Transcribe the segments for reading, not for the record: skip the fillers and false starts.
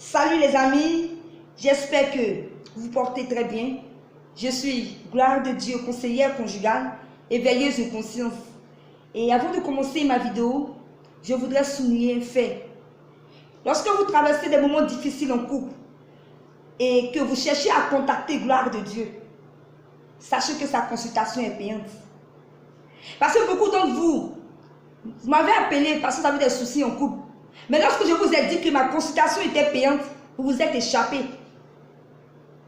Salut les amis, j'espère que vous portez très bien. Je suis Gloire de Dieu, conseillère conjugale et veilleuse de conscience. Et avant de commencer ma vidéo, je voudrais souligner un fait. Lorsque vous traversez des moments difficiles en couple et que vous cherchez à contacter Gloire de Dieu, sachez que sa consultation est payante. Parce que beaucoup d'entre vous m'avez appelé parce que vous avez des soucis en couple. Mais lorsque je vous ai dit que ma consultation était payante, vous vous êtes échappé.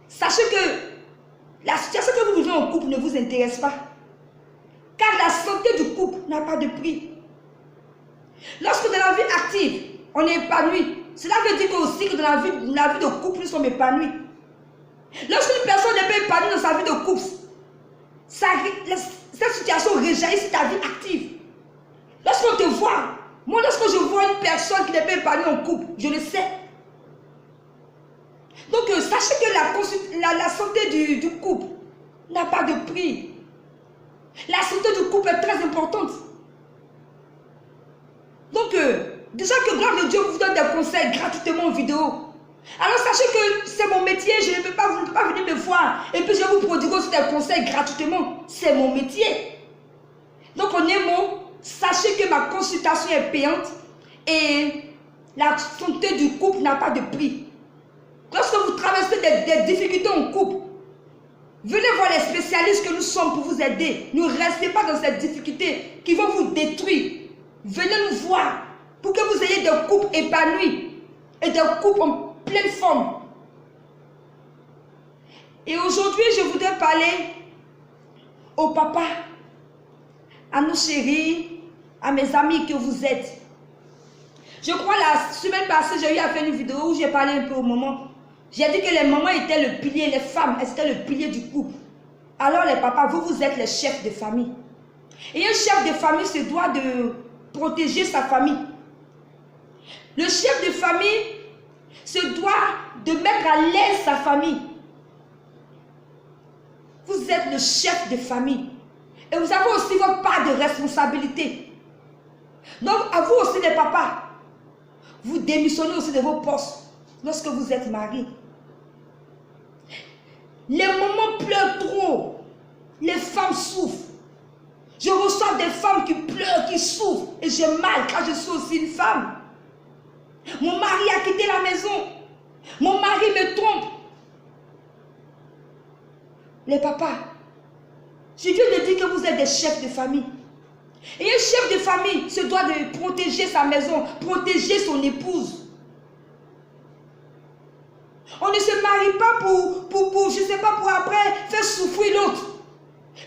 Sachez que la situation que vous vivez en couple ne vous intéresse pas. Car la santé du couple n'a pas de prix. Lorsque dans la vie active, on est épanoui, cela veut dire aussi que dans la vie de couple, nous sommes épanouis. Lorsqu'une personne n'est pas épanouie dans sa vie de couple, cette situation rejaillit sur ta vie active. Lorsqu'on te voit, moi lorsque je vois une personne qui n'est pas épanouie en couple, je le sais. Donc sachez que la santé du couple n'a pas de prix. La santé du couple est très importante. Donc déjà que Gloire de Dieu vous donne des conseils gratuitement en vidéo. Alors sachez que c'est mon métier, vous ne pouvez pas venir me voir et puis je vous prodiguer aussi des conseils gratuitement. C'est mon métier. Donc en un mot, sachez que ma consultation est payante et la santé du couple n'a pas de prix. Lorsque vous traversez des difficultés en couple, venez voir les spécialistes que nous sommes pour vous aider. Ne restez pas dans cette difficulté qui vont vous détruire. Venez nous voir pour que vous ayez des couples épanouis et des couples en pleine forme. Et aujourd'hui, je voudrais parler au papa, à nos chéris, à mes amis que vous êtes. Je crois la semaine passée, j'ai eu à faire une vidéo où j'ai parlé un peu aux mamans. J'ai dit que les mamans étaient le pilier, les femmes étaient le pilier du couple. Alors les papas, vous êtes les chefs de famille. Et un chef de famille se doit de protéger sa famille. Le chef de famille se doit de mettre à l'aise sa famille. Vous êtes le chef de famille. Et vous avez aussi votre part de responsabilité. Donc, à vous aussi les papas, vous démissionnez aussi de vos postes lorsque vous êtes mariés. Les mamans pleurent trop. Les femmes souffrent. Je reçois des femmes qui pleurent, qui souffrent. Et j'ai mal car je suis aussi une femme. Mon mari a quitté la maison. Mon mari me trompe. Les papas, je viens de dire que vous êtes des chefs de famille. Et un chef de famille se doit de protéger sa maison, protéger son épouse. On ne se marie pas pour je ne sais pas, pour après faire souffrir l'autre.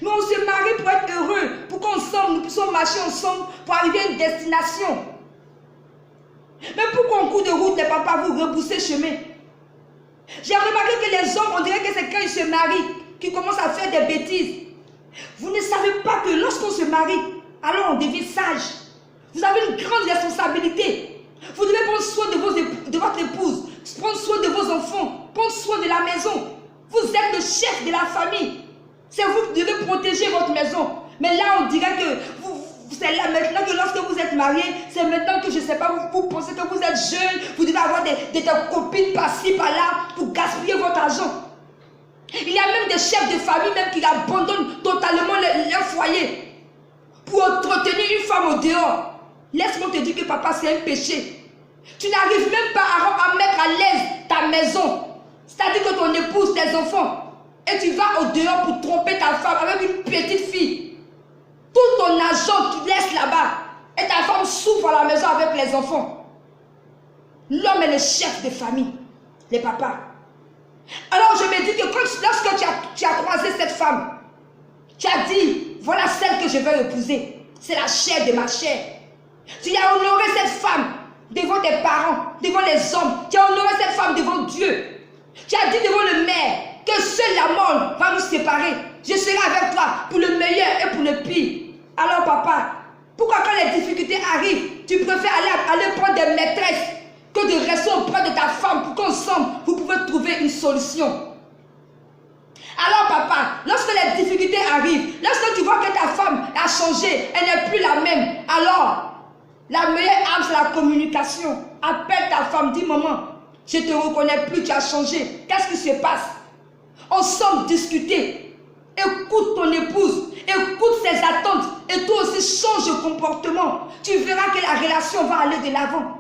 Mais on se marie pour être heureux, pour qu'ensemble nous puissions marcher ensemble pour arriver à une destination. Mais pourquoi en cours de route, les papas, vous rebroussez chemin? J'ai remarqué que les hommes, on dirait que c'est quand ils se marient qu'ils commencent à faire des bêtises. Vous ne savez pas que lorsqu'on se marie, alors on devient sage. Vous avez une grande responsabilité. Vous devez prendre soin de votre épouse, prendre soin de vos enfants, prendre soin de la maison. Vous êtes le chef de la famille. C'est vous qui devez protéger votre maison. Mais là, on dirait que c'est là maintenant que lorsque vous êtes marié, c'est maintenant que je ne sais pas, vous pensez que vous êtes jeune, vous devez avoir des copines par-ci, par-là pour gaspiller votre argent. Il y a même des chefs de famille même qui abandonnent totalement leur foyer pour entretenir une femme au dehors. Laisse-moi te dire que papa, c'est un péché. Tu n'arrives même pas à mettre à l'aise ta maison. C'est-à-dire que ton épouse, tes enfants. Et tu vas au dehors pour tromper ta femme avec une petite fille. Tout ton argent, tu laisses là-bas. Et ta femme souffre à la maison avec les enfants. L'homme est le chef de famille. Les papas. Alors je me dis que lorsque tu as croisé cette femme, tu as dit, voilà celle que je vais épouser. C'est la chair de ma chair. Tu as honoré cette femme devant tes parents, devant les hommes. Tu as honoré cette femme devant Dieu. Tu as dit devant le maire que seule la mort va nous séparer. Je serai avec toi pour le meilleur et pour le pire. Alors papa, pourquoi quand les difficultés arrivent, tu préfères aller prendre des maîtresses que de rester auprès de ta femme pour qu'ensemble vous pouvez trouver une solution? Alors papa, lorsque les difficultés arrivent, lorsque tu vois que ta femme a changé, elle n'est plus la même, alors la meilleure arme c'est la communication. Appelle ta femme, dis maman, Je ne te reconnais plus, tu as changé. Qu'est-ce qui se passe? Ensemble, discuter. Écoute ton épouse, écoute ses attentes et toi aussi change de comportement. Tu verras que la relation va aller de l'avant.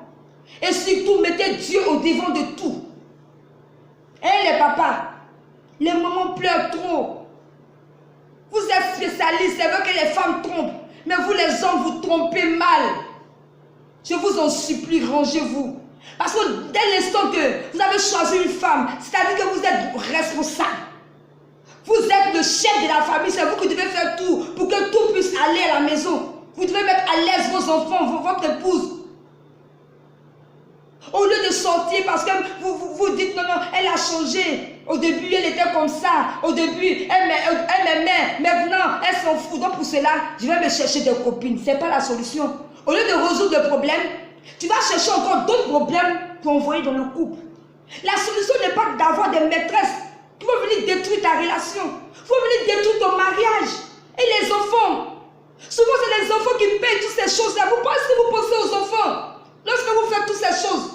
Et surtout, mettez Dieu au devant de tout. Et les papas, les mamans pleurent trop. Vous êtes spécialistes, c'est vrai que les femmes trompent. Mais vous les hommes, vous trompez mal. Je vous en supplie, rangez-vous. Parce que dès l'instant que vous avez choisi une femme, c'est-à-dire que vous êtes responsable. Vous êtes le chef de la famille, c'est vous qui devez faire tout pour que tout puisse aller à la maison. Vous devez mettre à l'aise vos enfants, votre épouse. Au lieu de sortir parce que vous dites non, non, elle a changé. Au début, elle était comme ça. Au début, elle m'aimait. Maintenant, elle s'en fout. Donc pour cela, je vais me chercher des copines. Ce n'est pas la solution. Au lieu de résoudre le problème, tu vas chercher encore d'autres problèmes pour envoyer dans le couple. La solution n'est pas d'avoir des maîtresses qui vont venir détruire ta relation. Qui vont venir détruire ton mariage. Et les enfants. Souvent, c'est les enfants qui payent toutes ces choses-là. Vous pensez aux enfants. Lorsque vous faites toutes ces choses,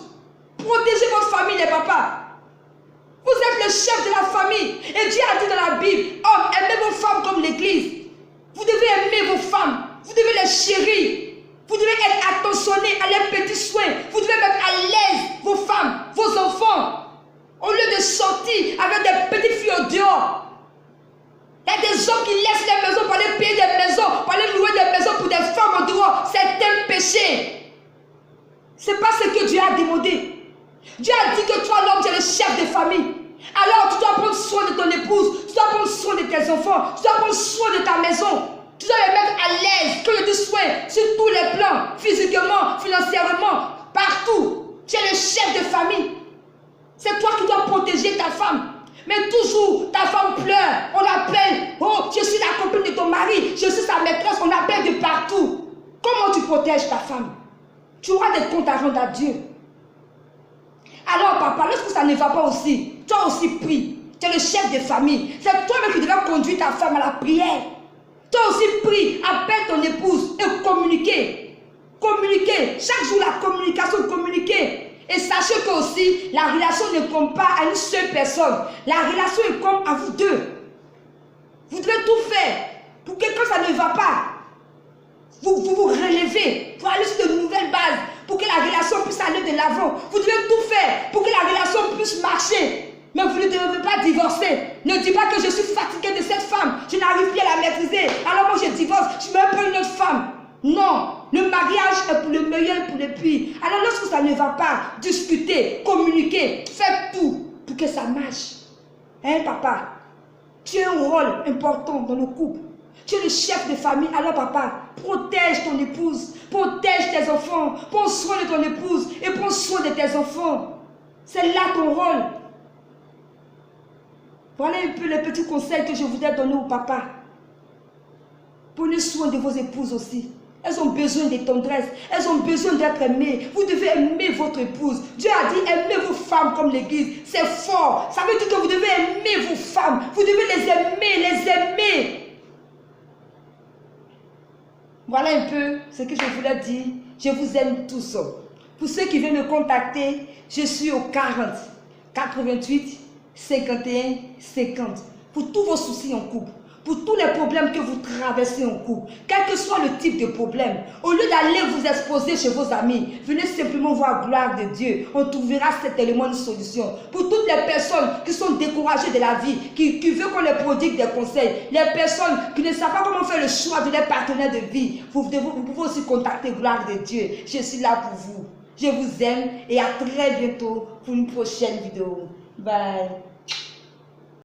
protégez votre famille, les papas. Vous êtes le chef de la famille. Et Dieu a dit dans la Bible, hommes, aimez vos femmes comme l'église. Vous devez aimer vos femmes. Vous devez les chérir. Vous devez être attentionné à leurs petits soins. Vous devez mettre à l'aise vos femmes, vos enfants. Au lieu de sortir avec des petites filles au dehors. Il y a des hommes qui laissent les maisons pour aller payer des maisons, pour aller louer des maisons pour des femmes au dehors. C'est un péché. Ce n'est pas ce que Dieu a demandé. Dieu a dit que toi, l'homme, tu es le chef de famille. Alors, tu dois prendre soin de ton épouse, tu dois prendre soin de tes enfants, tu dois prendre soin de ta maison. Tu dois les mettre à l'aise, que du soin sur tous les plans, physiquement, financièrement, partout. Tu es le chef de famille. C'est toi qui dois protéger ta femme. Mais toujours, ta femme pleure. On l'appelle, oh, je suis la copine de ton mari, je suis sa maîtresse, on l'appelle de partout. Comment tu protèges ta femme? Tu auras des comptes à rendre à Dieu. Alors, papa, lorsque ça ne va pas aussi, toi aussi prie. Tu es le chef de famille. C'est toi-même qui devrais conduire ta femme à la prière. Toi aussi prie, appelle ton épouse et communiquez. Communiquez. Chaque jour, la communication, communiquez. Et sachez que aussi, la relation ne compte pas à une seule personne. La relation est comme à vous deux. Vous devez tout faire pour que quand ça ne va pas, vous relevez pour aller sur de nouvelles bases, pour que la relation puisse aller de l'avant. Vous devez tout faire pour que la relation puisse marcher. Mais vous ne devez pas divorcer. Ne dites pas que je suis fatiguée de cette femme. Je n'arrive plus à la maîtriser. Alors moi je divorce, je me prends une autre femme. Non, le mariage est pour le meilleur et pour le pire. Alors lorsque ça ne va pas, discutez, communiquez, faites tout pour que ça marche. Hein papa? Tu as un rôle important dans le couple. Tu es le chef de famille. Alors papa, protège ton épouse, protège tes enfants, prends soin de ton épouse et prends soin de tes enfants. C'est là ton rôle. Voilà un peu les petits conseils que je voudrais donner au papa. Prenez soin de vos épouses aussi. Elles ont besoin de tendresse. Elles ont besoin d'être aimées. Vous devez aimer votre épouse. Dieu a dit aimez vos femmes comme l'église. C'est fort. Ça veut dire que vous devez aimer vos femmes. Vous devez les aimer, les aimer. Voilà un peu ce que je voulais dire. Je vous aime tous. Pour ceux qui veulent me contacter, je suis au 40 88 51 50. Pour tous vos soucis en couple. Pour tous les problèmes que vous traversez en couple, quel que soit le type de problème, au lieu d'aller vous exposer chez vos amis, venez simplement voir gloire de Dieu. On trouvera cet élément de solution. Pour toutes les personnes qui sont découragées de la vie, qui veulent qu'on les prodigue des conseils, les personnes qui ne savent pas comment faire le choix de leur partenaire de vie, vous pouvez aussi contacter gloire de Dieu. Je suis là pour vous. Je vous aime et à très bientôt pour une prochaine vidéo. Bye.